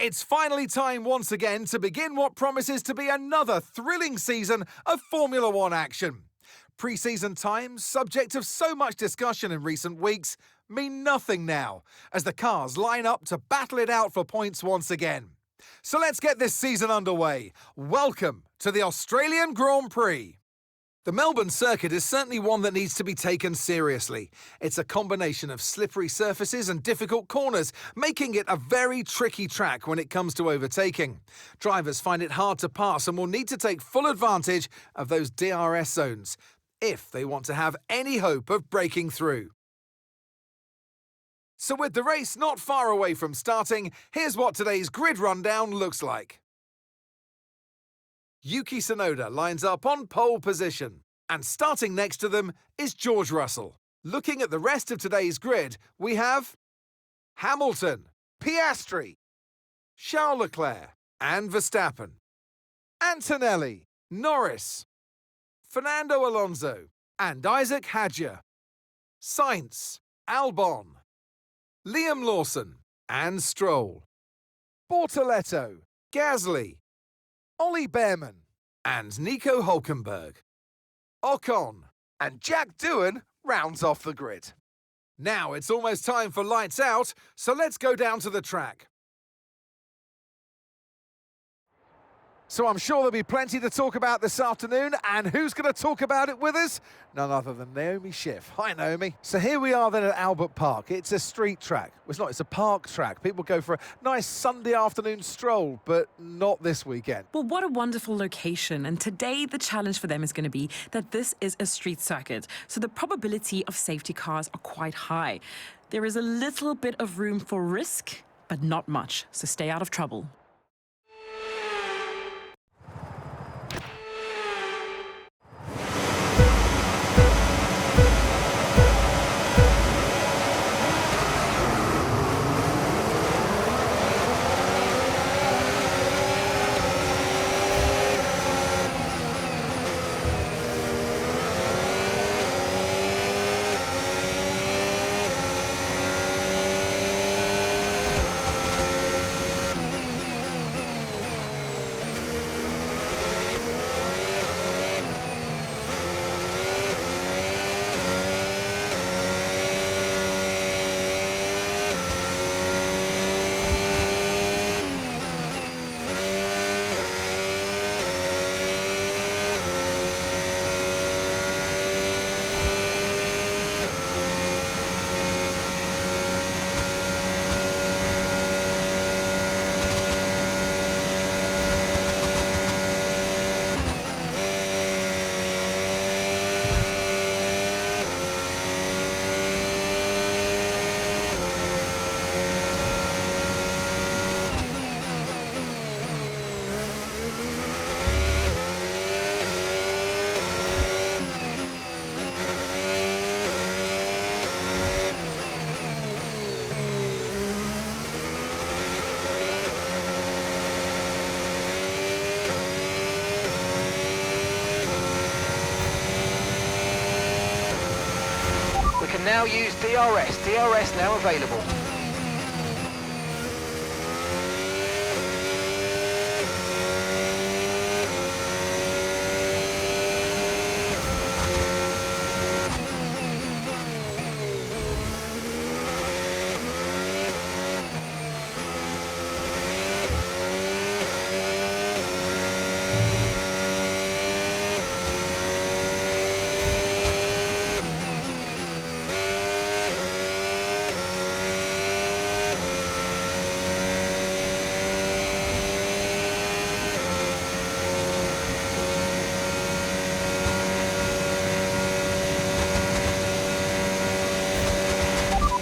It's finally time once again to begin what promises to be another thrilling season of Formula One action. Pre-season times, subject of so much discussion in recent weeks, mean nothing now, as the cars line up to battle it out for points once again. So let's get this season underway. Welcome to the Australian Grand Prix. The Melbourne circuit is certainly one that needs to be taken seriously. It's a combination of slippery surfaces and difficult corners, making it a very tricky track when it comes to overtaking. Drivers find it hard to pass and will need to take full advantage of those DRS zones if they want to have any hope of breaking through. So with the race not far away from starting, here's what today's grid rundown looks like. Yuki Tsunoda lines up on pole position, and starting next to them is George Russell. Looking at the rest of today's grid, we have Hamilton, Piastri, Charles Leclerc and Verstappen, Antonelli, Norris, Fernando Alonso and Isaac Hadjar, Sainz, Albon, Liam Lawson and Stroll, Bortoletto, Gasly, Ollie Behrman and Nico Hülkenberg. Ocon and Jack Doohan rounds off the grid. Now it's almost time for lights out, so let's go down to the track. So I'm sure there'll be plenty to talk about this afternoon, and who's going to talk about it with us? None other than Naomi Schiff. Hi, Naomi. So here we are then at Albert Park. It's a street track. Well, it's not, it's a park track. People go for a nice Sunday afternoon stroll, but not this weekend. Well, what a wonderful location. And today the challenge for them is going to be that this is a street circuit. So the probability of safety cars are quite high. There is a little bit of room for risk, but not much. So stay out of trouble. Now use DRS. DRS now available.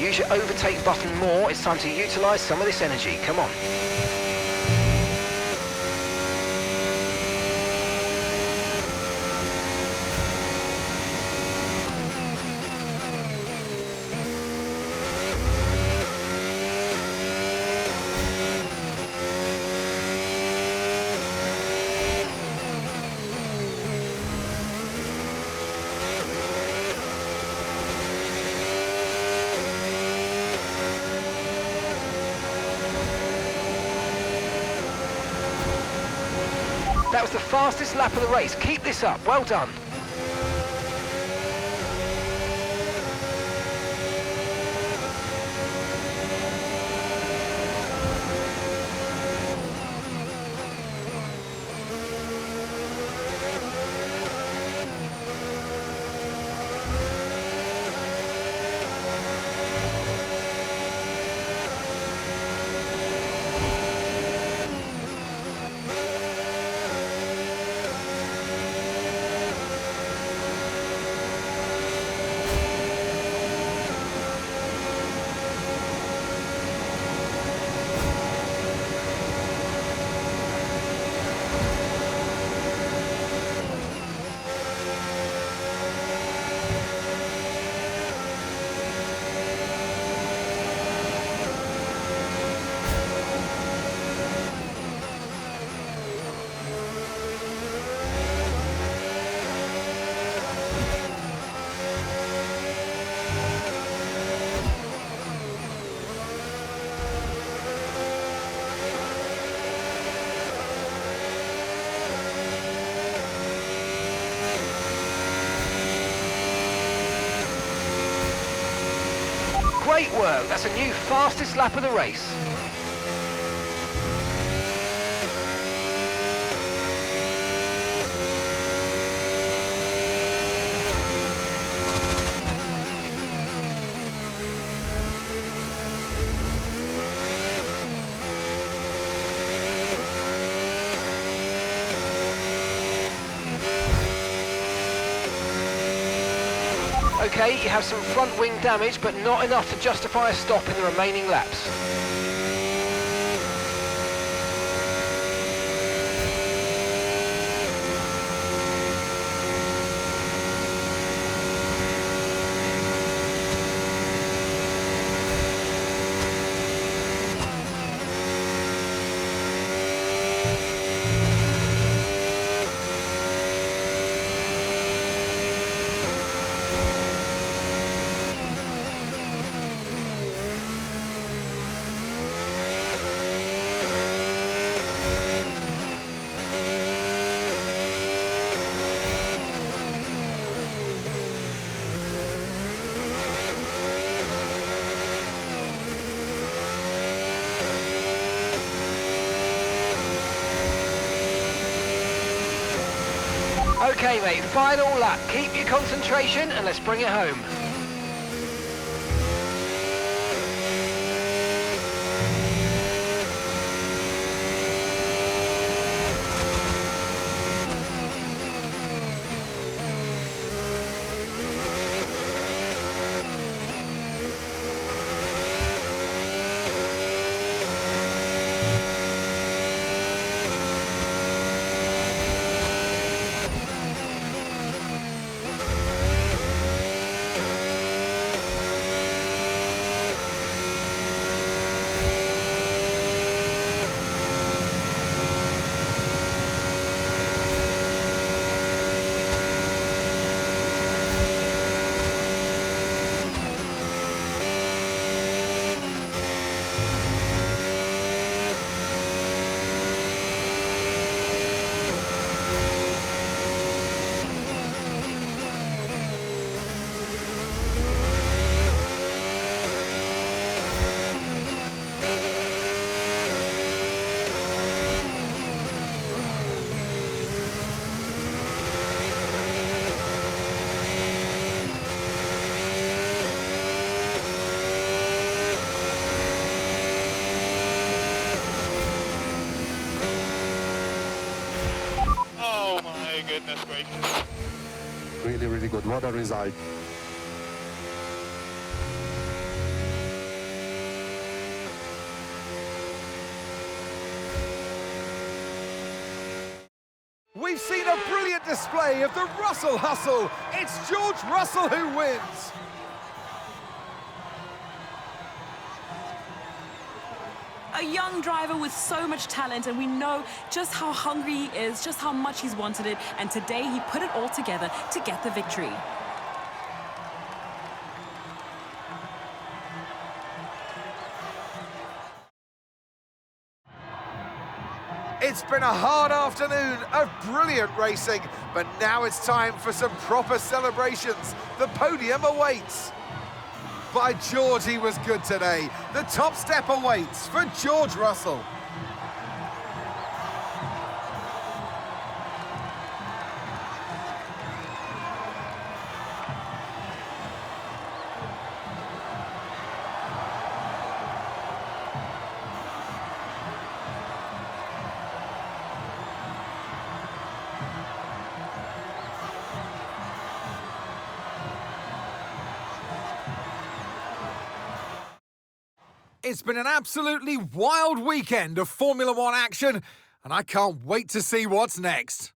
Use your overtake button more. It's time to utilise some of this energy. Come on. That was the fastest lap of the race. Keep this up. Well done. Great work. That's a new fastest lap of the race. Okay, you have some front wing damage, but not enough to justify a stop in the remaining laps. Okay mate, final lap. Keep your concentration and let's bring it home. Goodness gracious. Really, really good. What a result. We've seen a brilliant display of the Russell hustle. It's George Russell who wins. A young driver with so much talent, and we know just how hungry he is, just how much he's wanted it, and today he put it all together to get the victory. It's been a hard afternoon of brilliant racing, but now it's time for some proper celebrations. The podium awaits. By George, he was good today. The top step awaits for George Russell. It's been an absolutely wild weekend of Formula One action, and I can't wait to see what's next.